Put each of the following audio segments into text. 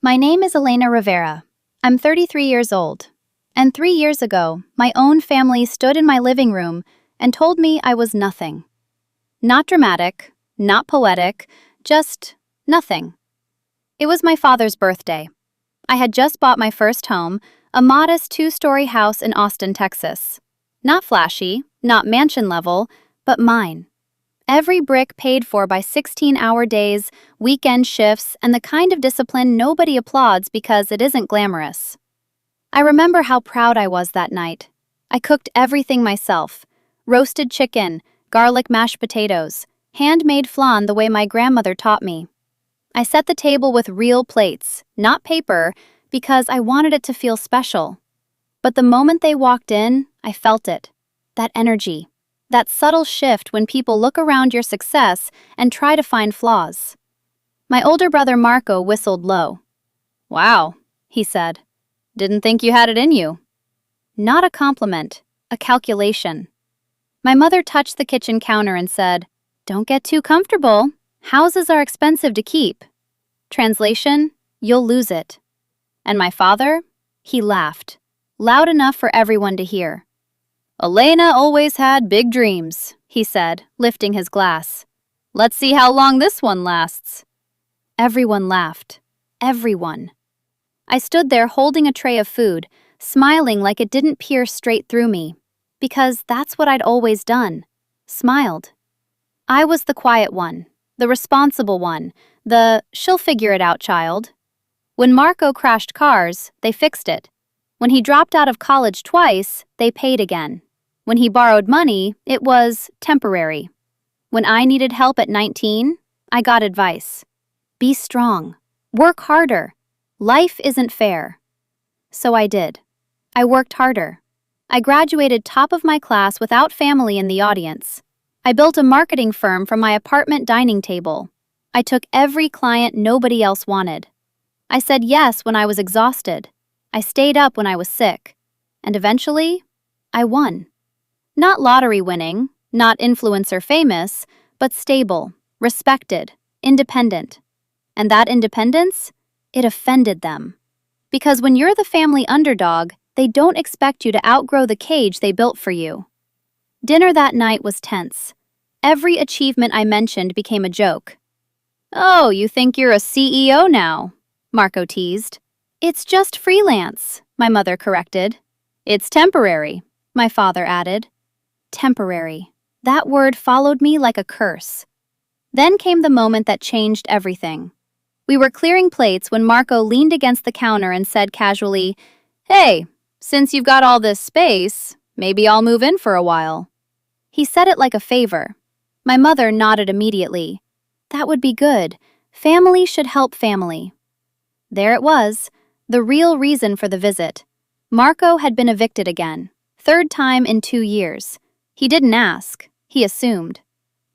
My name is Elena Rivera. I'm 33 years old. And 3 years ago, my own family stood in my living room and told me I was nothing. Not dramatic, not poetic, just nothing. It was my father's birthday. I had just bought my first home, a modest 2-story house in Austin, Texas. Not flashy, not mansion level, but mine. Every brick paid for by 16-hour days, weekend shifts, and the kind of discipline nobody applauds because it isn't glamorous. I remember how proud I was that night. I cooked everything myself: roasted chicken, garlic mashed potatoes, handmade flan the way my grandmother taught me. I set the table with real plates, not paper, because I wanted it to feel special. But the moment they walked in, I felt it. That energy. That subtle shift when people look around your success and try to find flaws. My older brother Marco whistled low. "Wow," he said. "Didn't think you had it in you." Not a compliment, a calculation. My mother touched the kitchen counter and said, "Don't get too comfortable. Houses are expensive to keep." Translation, "You'll lose it." And my father? He laughed, loud enough for everyone to hear. "Elena always had big dreams," he said, lifting his glass. "Let's see how long this one lasts." Everyone laughed. Everyone. I stood there holding a tray of food, smiling like it didn't pierce straight through me, because that's what I'd always done. Smiled. I was the quiet one, the responsible one, the "she'll figure it out, child." When Marco crashed cars, they fixed it. When he dropped out of college twice, they paid again. When he borrowed money, it was temporary. When I needed help at 19, I got advice. Be strong. Work harder. Life isn't fair. So I did. I worked harder. I graduated top of my class without family in the audience. I built a marketing firm from my apartment dining table. I took every client nobody else wanted. I said yes when I was exhausted. I stayed up when I was sick. And eventually, I won. Not lottery winning, not influencer famous, but stable, respected, independent. And that independence, it offended them. Because when you're the family underdog, they don't expect you to outgrow the cage they built for you. Dinner that night was tense. Every achievement I mentioned became a joke. "Oh, you think you're a CEO now?" Marco teased. "It's just freelance," my mother corrected. "It's temporary," my father added. Temporary. That word followed me like a curse. Then came the moment that changed everything. We were clearing plates when Marco leaned against the counter and said casually, "Hey, since you've got all this space, maybe I'll move in for a while." He said it like a favor. My mother nodded immediately. That would be good. Family should help family. There it was, the real reason for the visit. Marco had been evicted again, 3rd time in 2 years. He didn't ask, he assumed.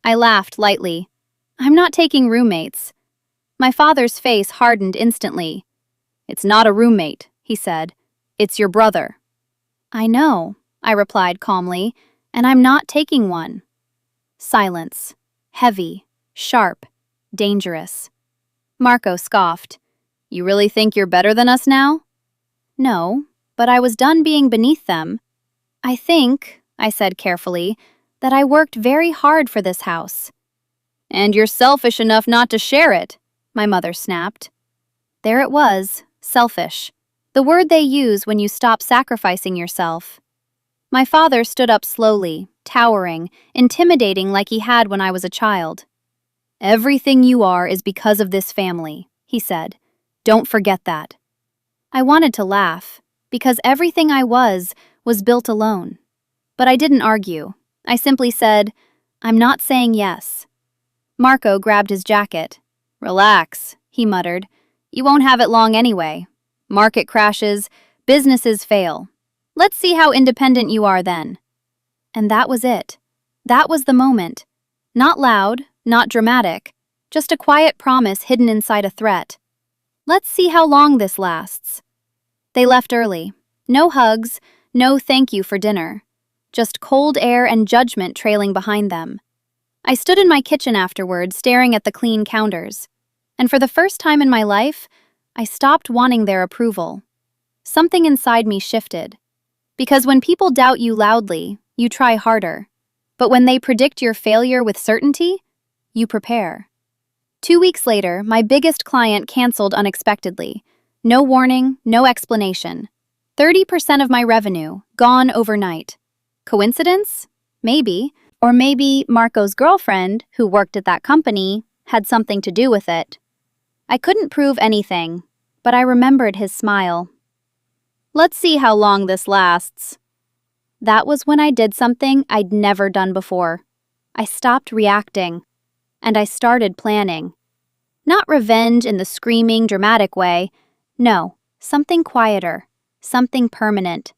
I laughed lightly. "I'm not taking roommates." My father's face hardened instantly. "It's not a roommate," he said. "It's your brother." "I know," I replied calmly, "and I'm not taking one." Silence. Heavy, sharp, dangerous. Marco scoffed. "You really think you're better than us now?" "No, but I was done being beneath them. I think," I said carefully, "that I worked very hard for this house." "And you're selfish enough not to share it," my mother snapped. There it was, selfish. The word they use when you stop sacrificing yourself. My father stood up slowly, towering, intimidating like he had when I was a child. "Everything you are is because of this family," he said. "Don't forget that." I wanted to laugh, because everything I was built alone. But I didn't argue. I simply said, "I'm not saying yes." Marco grabbed his jacket. "Relax," he muttered. "You won't have it long anyway. Market crashes, businesses fail. Let's see how independent you are then." And that was it. That was the moment. Not loud, not dramatic, just a quiet promise hidden inside a threat. Let's see how long this lasts. They left early. No hugs, no thank you for dinner. Just cold air and judgment trailing behind them. I stood in my kitchen afterward, staring at the clean counters. And for the first time in my life, I stopped wanting their approval. Something inside me shifted. Because when people doubt you loudly, you try harder. But when they predict your failure with certainty, you prepare. 2 weeks later, my biggest client canceled unexpectedly. No warning, no explanation. 30% of my revenue, gone overnight. Coincidence? Maybe. Or maybe Marco's girlfriend, who worked at that company, had something to do with it. I couldn't prove anything, but I remembered his smile. Let's see how long this lasts. That was when I did something I'd never done before. I stopped reacting, and I started planning. Not revenge in the screaming, dramatic way. No, something quieter, something permanent.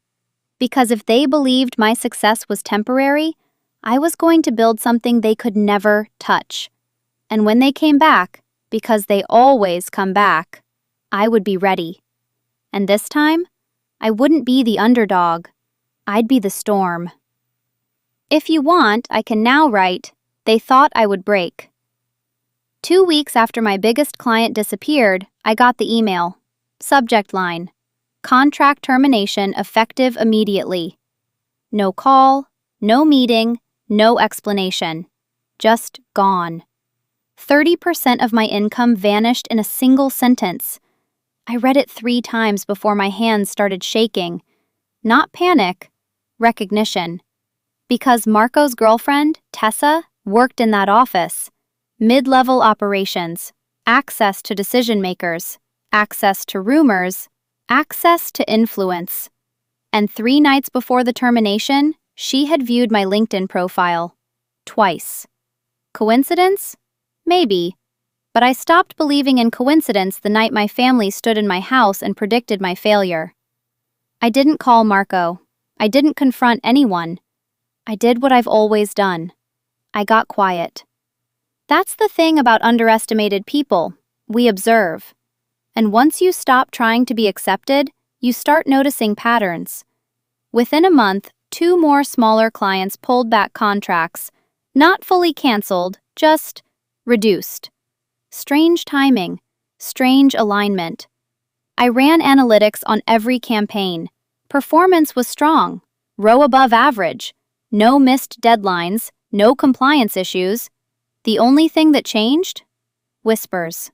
Because if they believed my success was temporary, I was going to build something they could never touch. And when they came back, because they always come back, I would be ready. And this time, I wouldn't be the underdog. I'd be the storm. If you want, I can now write, "They thought I would break." 2 weeks after my biggest client disappeared, I got the email. Subject line: contract termination effective immediately. No call, no meeting, no explanation. Just gone. 30% of my income vanished in a single sentence. I read it 3 times before my hands started shaking. Not panic, recognition. Because Marco's girlfriend, Tessa, worked in that office. Mid-level operations, access to decision makers, access to rumors, access to influence. And 3 nights before the termination, she had viewed my LinkedIn profile. Twice. Coincidence? Maybe. But I stopped believing in coincidence the night my family stood in my house and predicted my failure. I didn't call Marco. I didn't confront anyone. I did what I've always done. I got quiet. That's the thing about underestimated people. We observe. And once you stop trying to be accepted, you start noticing patterns. Within a month, 2 more smaller clients pulled back contracts, not fully canceled, just reduced. Strange timing, strange alignment. I ran analytics on every campaign. Performance was strong, row above average, no missed deadlines, no compliance issues. The only thing that changed? Whispers.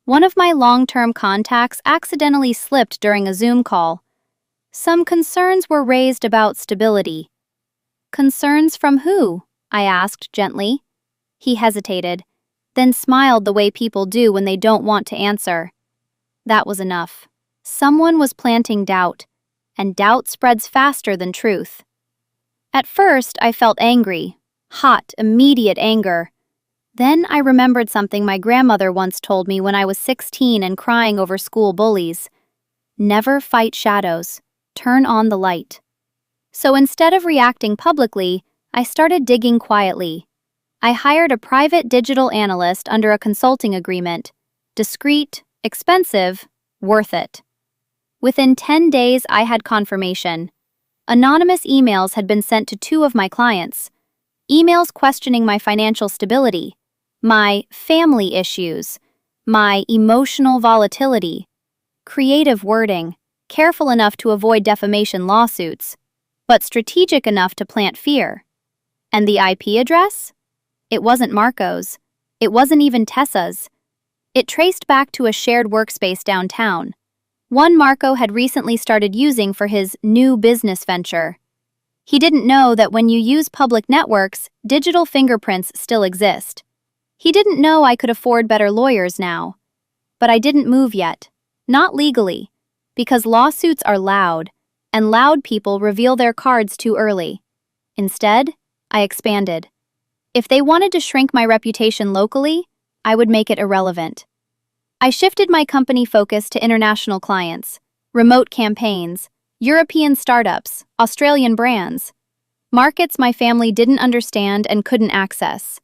One of my long-term contacts accidentally slipped during a Zoom call. Some concerns were raised about stability. Concerns from who? I asked gently. He hesitated, then smiled the way people do when they don't want to answer. That was enough. Someone was planting doubt, and doubt spreads faster than truth. At first, I felt angry, hot, immediate anger. Then I remembered something my grandmother once told me when I was 16 and crying over school bullies. Never fight shadows. Turn on the light. So instead of reacting publicly, I started digging quietly. I hired a private digital analyst under a consulting agreement. Discreet, expensive, worth it. Within 10 days, I had confirmation. Anonymous emails had been sent to 2 of my clients. Emails questioning my financial stability, my family issues, my emotional volatility. Creative wording, careful enough to avoid defamation lawsuits, but strategic enough to plant fear. And the IP address? It wasn't Marco's. It wasn't even Tessa's. It traced back to a shared workspace downtown, one Marco had recently started using for his new business venture. He didn't know that when you use public networks, digital fingerprints still exist. He didn't know I could afford better lawyers now. But I didn't move yet. Not legally. Because lawsuits are loud, and loud people reveal their cards too early. Instead, I expanded. If they wanted to shrink my reputation locally, I would make it irrelevant. I shifted my company focus to international clients, remote campaigns, European startups, Australian brands, markets my family didn't understand and couldn't access.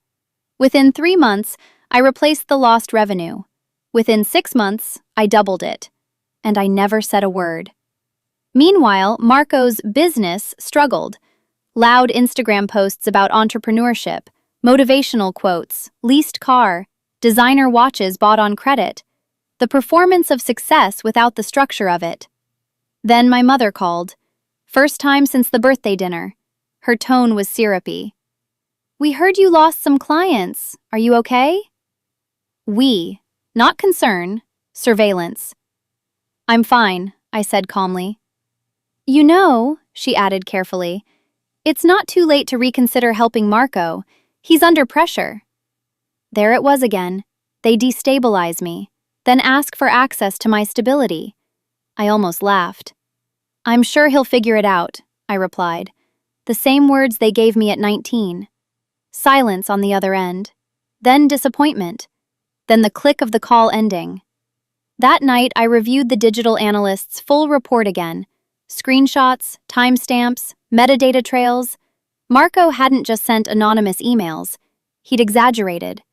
Within 3 months, I replaced the lost revenue. Within 6 months, I doubled it. And I never said a word. Meanwhile, Marco's business struggled. Loud Instagram posts about entrepreneurship, motivational quotes, leased car, designer watches bought on credit. the performance of success without the structure of it. Then my mother called. First time since the birthday dinner. Her tone was syrupy. "We heard you lost some clients. Are you okay?" We, not concern, surveillance. "I'm fine," I said calmly. "You know," she added carefully, "it's not too late to reconsider helping Marco. He's under pressure." There it was again. They destabilize me, then ask for access to my stability. I almost laughed. "I'm sure he'll figure it out," I replied. The same words they gave me at 19. Silence on the other end. Then disappointment. Then the click of the call ending. That night, I reviewed the digital analyst's full report again. Screenshots, timestamps, metadata trails. Marco hadn't just sent anonymous emails. He'd exaggerated.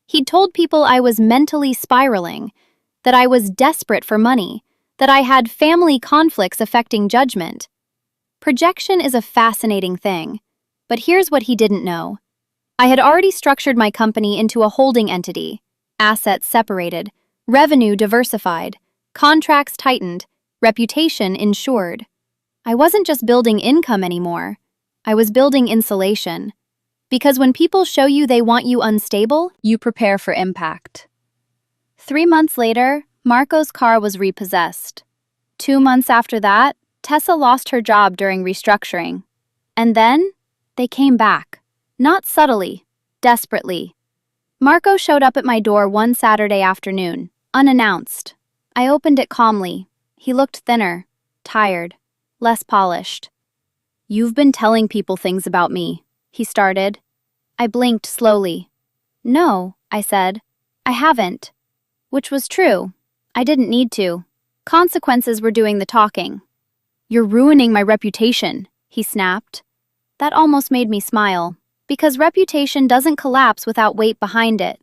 He'd told people I was mentally spiraling, that I was desperate for money, that I had family conflicts affecting judgment. Projection is a fascinating thing, but here's what he didn't know. I had already structured my company into a holding entity, assets separated, revenue diversified, contracts tightened, reputation insured. I wasn't just building income anymore. I was building insulation. Because when people show you they want you unstable, you prepare for impact. 3 months later, Marco's car was repossessed. 2 months after that, Tessa lost her job during restructuring. And then, they came back. Not subtly, desperately. Marco showed up at my door one Saturday afternoon, unannounced. I opened it calmly. He looked thinner, tired, less polished. "You've been telling people things about me," he started. I blinked slowly. "No," I said. "I haven't." Which was true. I didn't need to. Consequences were doing the talking. "You're ruining my reputation," he snapped. That almost made me smile, because reputation doesn't collapse without weight behind it.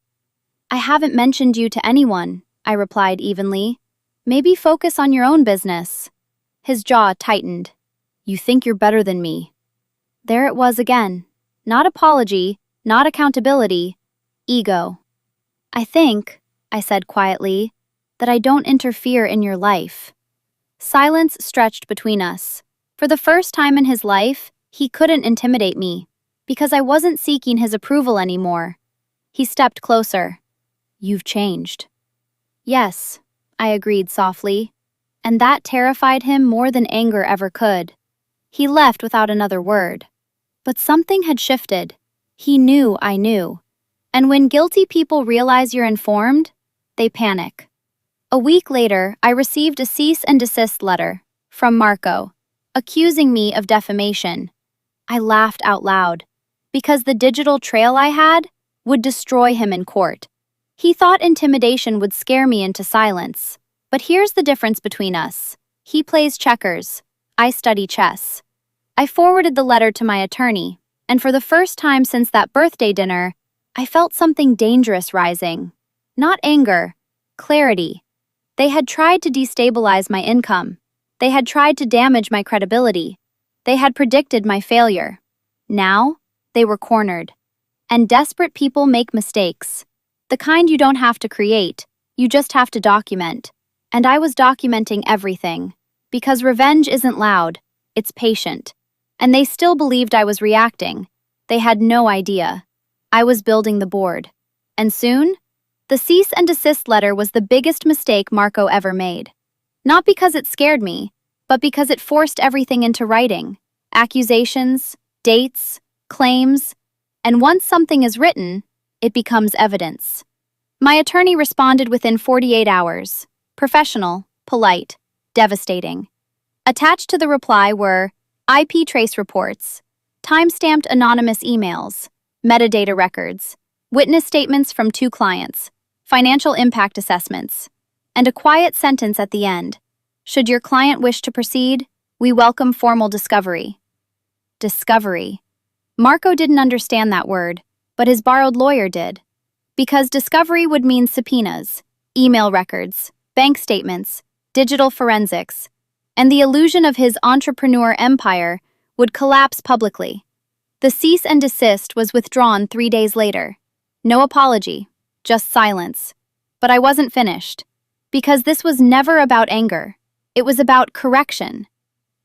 "I haven't mentioned you to anyone," I replied evenly. "Maybe focus on your own business." His jaw tightened. "You think you're better than me." There it was again. Not apology, not accountability, ego. "I think," I said quietly, "that I don't interfere in your life." Silence stretched between us. For the first time in his life, he couldn't intimidate me, because I wasn't seeking his approval anymore. He stepped closer. "You've changed." "Yes," I agreed softly, and that terrified him more than anger ever could. He left without another word. But something had shifted. He knew I knew. And when guilty people realize you're informed, they panic. A week later, I received a cease and desist letter from Marco, accusing me of defamation. I laughed out loud, because the digital trail I had would destroy him in court. He thought intimidation would scare me into silence. But here's the difference between us. He plays checkers. I study chess. I forwarded the letter to my attorney, and for the first time since that birthday dinner, I felt something dangerous rising. Not anger, clarity. They had tried to destabilize my income. They had tried to damage my credibility. They had predicted my failure. Now, they were cornered. And desperate people make mistakes. The kind you don't have to create, you just have to document. And I was documenting everything. Because revenge isn't loud, it's patient. And they still believed I was reacting. They had no idea. I was building the board. And soon, the cease and desist letter was the biggest mistake Marco ever made. Not because it scared me, but because it forced everything into writing. Accusations, dates, claims, and once something is written, it becomes evidence. My attorney responded within 48 hours. Professional, polite, devastating. Attached to the reply were IP trace reports, timestamped anonymous emails, metadata records, witness statements from 2 clients, financial impact assessments, and a quiet sentence at the end. Should your client wish to proceed, we welcome formal discovery. Discovery. Marco didn't understand that word, but his borrowed lawyer did. Because discovery would mean subpoenas, email records, bank statements, digital forensics, and the illusion of his entrepreneur empire would collapse publicly. The cease and desist was withdrawn 3 days later. No apology, just silence. But I wasn't finished. Because this was never about anger. It was about correction.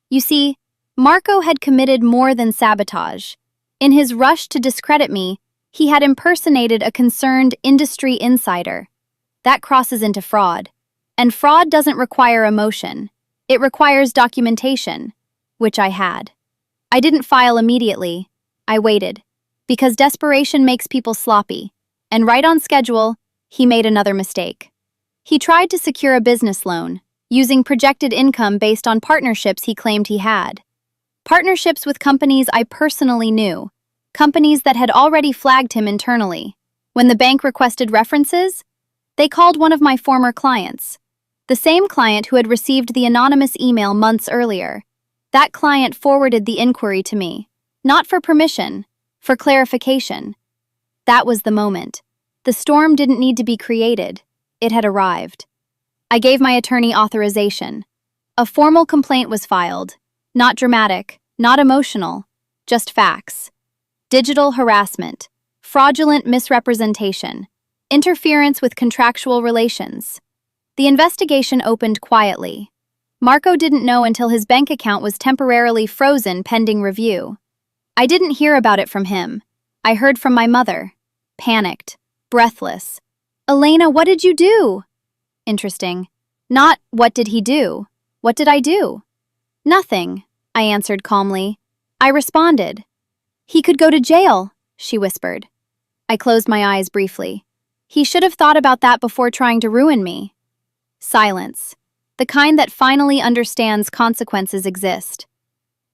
You see, Marco had committed more than sabotage. In his rush to discredit me, he had impersonated a concerned industry insider. That crosses into fraud. And fraud doesn't require emotion. It requires documentation, which I had. I didn't file immediately. I waited. Because desperation makes people sloppy. And right on schedule, he made another mistake. He tried to secure a business loan, using projected income based on partnerships he claimed he had. Partnerships with companies I personally knew, companies that had already flagged him internally. When the bank requested references, they called one of my former clients, the same client who had received the anonymous email months earlier. That client forwarded the inquiry to me, not for permission, for clarification. That was the moment. The storm didn't need to be created. It had arrived. I gave my attorney authorization. A formal complaint was filed. Not dramatic, not emotional, just facts. Digital harassment, fraudulent misrepresentation, interference with contractual relations. The investigation opened quietly. Marco didn't know until his bank account was temporarily frozen pending review. I didn't hear about it from him. I heard from my mother. Panicked, breathless. "Elena, what did you do?" Interesting. Not, "What did he do?" What did I do? "Nothing," I answered calmly. I responded. "He could go to jail," she whispered. I closed my eyes briefly. He should have thought about that before trying to ruin me. Silence. The kind that finally understands consequences exist.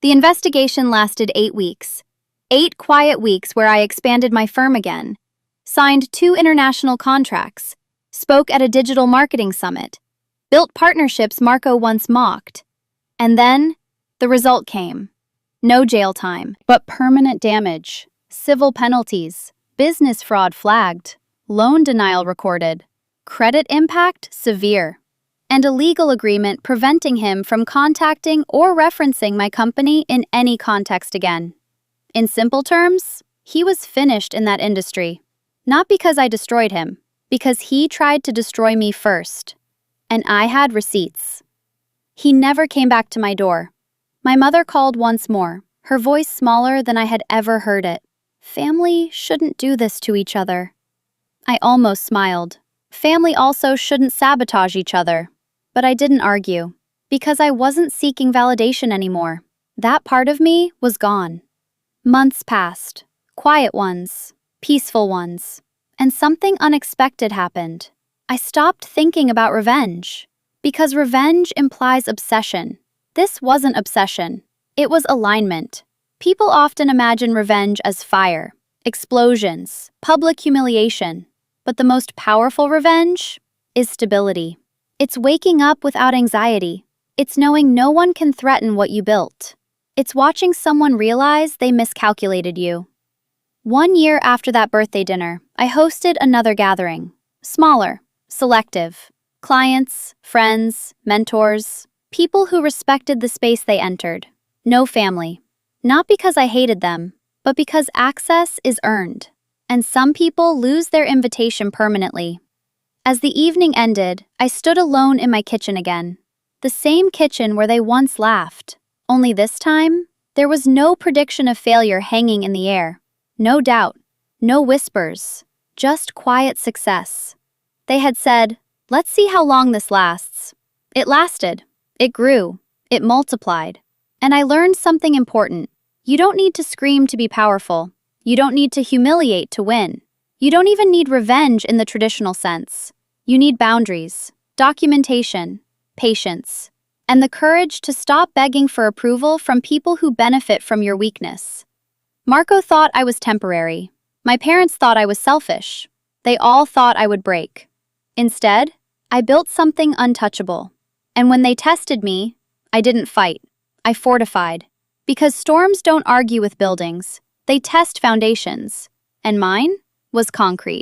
The investigation lasted 8 weeks. 8 quiet weeks where I expanded my firm again, signed 2 international contracts, spoke at a digital marketing summit, built partnerships Marco once mocked. And then, the result came. No jail time, but permanent damage, civil penalties, business fraud flagged, loan denial recorded, credit impact severe, and a legal agreement preventing him from contacting or referencing my company in any context again. In simple terms, he was finished in that industry. Not because I destroyed him, because he tried to destroy me first. And I had receipts. He never came back to my door. My mother called once more, her voice smaller than I had ever heard it. Family shouldn't do this to each other. I almost smiled. Family also shouldn't sabotage each other. But I didn't argue, because I wasn't seeking validation anymore. That part of me was gone. Months passed, quiet ones, peaceful ones, and something unexpected happened. I stopped thinking about revenge, because revenge implies obsession. This wasn't obsession, it was alignment. People often imagine revenge as fire, explosions, public humiliation, but the most powerful revenge is stability. It's waking up without anxiety. It's knowing no one can threaten what you built. It's watching someone realize they miscalculated you. 1 year after that birthday dinner, I hosted another gathering. Smaller, selective. Clients, friends, mentors, people who respected the space they entered. No family. Not because I hated them, but because access is earned. And some people lose their invitation permanently. As the evening ended, I stood alone in my kitchen again. The same kitchen where they once laughed. Only this time, there was no prediction of failure hanging in the air. No doubt, no whispers, just quiet success. They had said, "Let's see how long this lasts." It lasted. It grew. It multiplied. And I learned something important. You don't need to scream to be powerful. You don't need to humiliate to win. You don't even need revenge in the traditional sense. You need boundaries, documentation, patience, and the courage to stop begging for approval from people who benefit from your weakness. Marco thought I was temporary. My parents thought I was selfish. They all thought I would break. Instead, I built something untouchable. And when they tested me, I didn't fight. I fortified. Because storms don't argue with buildings, they test foundations. And mine was concrete.